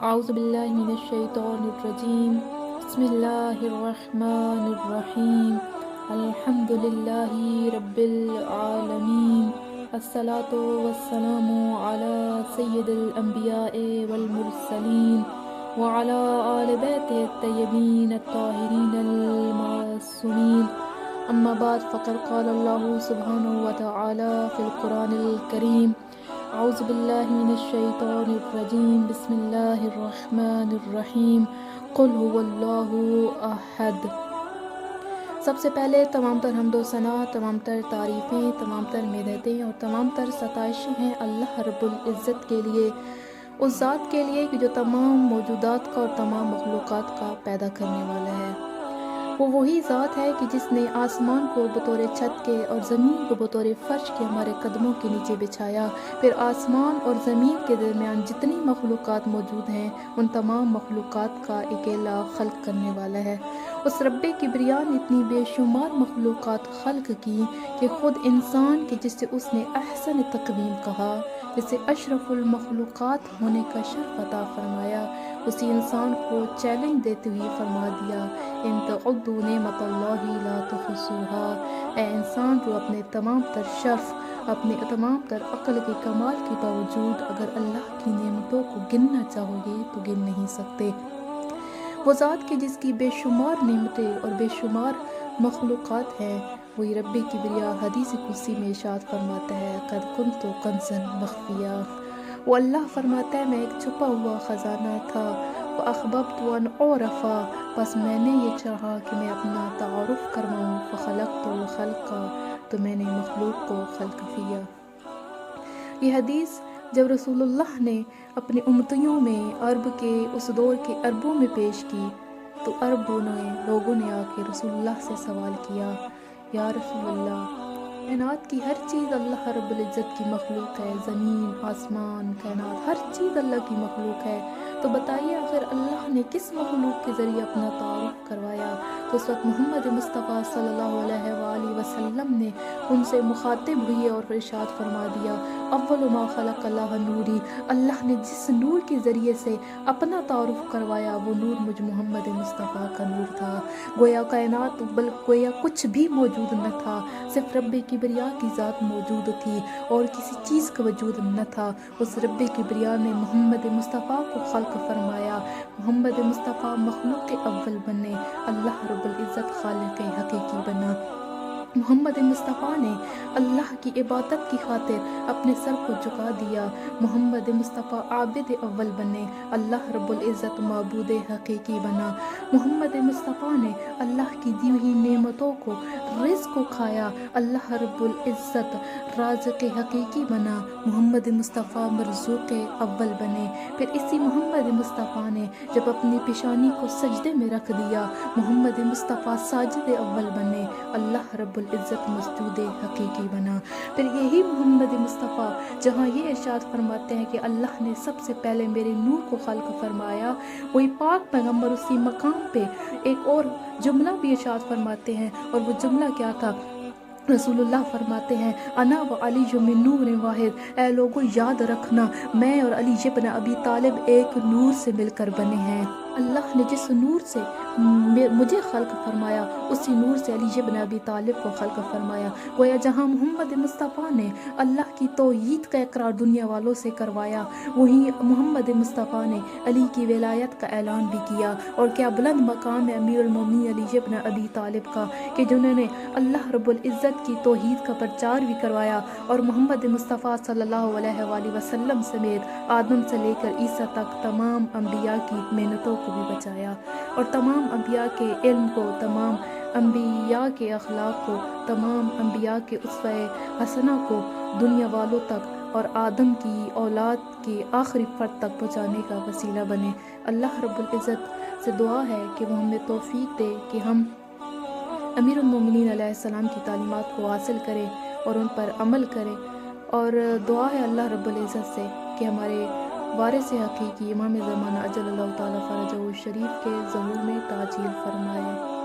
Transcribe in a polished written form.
اعوذ باللہ من الشیطان الرجیم بسم اللہ الرحمن الرحیم الحمد للہ رب العالمین الصلاة والسلام علی سید الانبیاء والمرسلین وعلى آل بیتہ الطیبین الطاہرین المعصومین اما بعد فقد قال اللہ سبحانہ وتعالی فی القرآن الکریم اعوذ باللہ من الشیطان الرجیم بسم اللہ الرحمن الرحیم قل هو اللہ احد۔ سب سے پہلے تمام تر حمد و ثنا، تمام تر تعریفیں، تمام تر مدحیں اور تمام تر ستائشیں ہیں اللہ رب العزت کے لیے، اس ذات کے لیے کہ جو تمام موجودات کا اور تمام مخلوقات کا پیدا کرنے والا ہے۔ وہ وہی ذات ہے کہ جس نے آسمان کو بطور چھت کے اور زمین کو بطور فرش کے ہمارے قدموں کے نیچے بچھایا، پھر آسمان اور زمین کے درمیان جتنی مخلوقات موجود ہیں ان تمام مخلوقات کا اکیلا خلق کرنے والا ہے۔ اس رب کبریا نے اتنی بے شمار مخلوقات خلق کی کہ خود انسان کے جسے اس نے احسن تقویم کہا، جسے اشرف المخلوقات ہونے کا شرف عطا فرمایا، اسی انسان کو چیلنج دیتے ہوئے فرما دیا ان تعدوا نعمت اللہ لا تحصوها، اے انسان جو اپنے تمام تر شرف، اپنے تمام تر عقل کے کمال کے باوجود اگر اللہ کی نعمتوں کو گننا چاہو گے تو گن نہیں سکتے۔ وہ ذات کی جس کی بے شمار نعمتیں اور بے شمار مخلوقات ہیں، وہی رب کبریا حدیث قدسی میں ارشاد فرماتا ہے قد کنت کنزا مخفیا۔ وہ اللہ فرماتا ہے میں ایک چھپا ہوا خزانہ تھا، فاحببت ان اعرف، بس میں نے یہ چاہا کہ میں اپنا تعارف کرواؤں، فخلقت الخلق، تو میں نے مخلوق کو خلق کیا۔ یہ حدیث جب رسول اللہ نے اپنی امتیوں میں عرب کے اس دور کے عربوں میں پیش کی تو لوگوں نے آ کے رسول اللہ سے سوال کیا یا رسول اللہ، کائنات کی ہر چیز اللہ رب العزت کی مخلوق ہے، زمین، آسمان، کائنات ہر چیز اللہ کی مخلوق ہے، تو بتائیے آخر اللہ نے کس مخلوق کے ذریعے اپنا تعارف کروایا؟ تو اس وقت محمد مصطفیٰ صلی اللہ علیہ وآلہ وسلم نے ان سے مخاطب ہوئی اور ارشاد فرما دیا اول ما خلق اللہ نوری، اللہ نے جس نور کے ذریعے سے اپنا تعارف کروایا وہ نور مجھ محمد مصطفیٰ کا نور تھا۔ گویا کائنات گویا کچھ بھی موجود نہ تھا، صرف رب کبریا کی ذات موجود تھی اور کسی چیز کا وجود نہ تھا۔ اس رب کبریا نے محمد مصطفیٰ کو خلق فرمایا، محمد مصطفیٰ مخلوق کے اول بنے، اللہ رب العزت خالق حقیقی بنا۔ محمد مصطفیٰ نے اللہ کی عبادت کی خاطر اپنے سر کو جھکا دیا، محمد مصطفیٰ عابد اول بنے، اللہ رب العزت معبود حقیقی بنا۔ محمد مصطفیٰ نے اللہ کی دی ہوئی نعمتوں کو، رزق کو کھایا، اللہ رب العزت رازق حقیقی بنا، محمد مصطفیٰ مرزوق اول بنے۔ پھر اسی محمد مصطفیٰ نے جب اپنی پیشانی کو سجدے میں رکھ دیا، محمد مصطفیٰ ساجد اول بنے، اللہ رب العزت مسجود حقیقی بنا۔ پھر یہی محمد مصطفیٰ جہاں یہ ارشاد فرماتے ہیں کہ اللہ نے سب سے پہلے میرے نور کو خلق فرمایا، وہی پاک پیغمبر اسی مقام پہ ایک اور جملہ بھی ارشاد فرماتے ہیں، اور وہ جملہ کیا تھا؟ رسول اللہ فرماتے ہیں انا و علی من نور واحد، اے لوگوں یاد رکھنا میں اور علی ابن ابی طالب ایک نور سے مل کر بنے ہیں۔ اللہ نے جس نور سے مجھے خلق فرمایا اسی نور سے علی ابن ابی طالب کو خلق فرمایا۔ گویا جہاں محمد مصطفیٰ نے اللہ کی توحید کا اقرار دنیا والوں سے کروایا، وہیں محمد مصطفیٰ نے علی کی ولایت کا اعلان بھی کیا، اور کیا بلند مقام ہے امیر المومنین علی ابن ابی طالب کا کہ جنہوں نے اللہ رب العزت کی توحید کا پرچار بھی کروایا، اور محمد مصطفیٰ صلی اللہ علیہ وآلہ وسلم سمیت آدم سے لے کر عیسیٰ تک تمام انبیاء کی محنتوں کو بھی بچایا، اور تمام انبیاء کے علم کو، تمام انبیاء کے اخلاق کو، تمام انبیاء کے اسوہ حسنہ کو دنیا والوں تک اور آدم کی اولاد کے آخری فرد تک پہنچانے کا وسیلہ بنے۔ اللہ رب العزت سے دعا ہے کہ وہ ہمیں توفیق دے کہ ہم امیر المومنین علیہ السلام کی تعلیمات کو حاصل کریں اور ان پر عمل کریں، اور دعا ہے اللہ رب العزت سے کہ ہمارے وارث حقیقی امام زمانہ اجل اللہ تعالیٰ فرجہ الشریف کے ظہور میں تعجیل فرمائے۔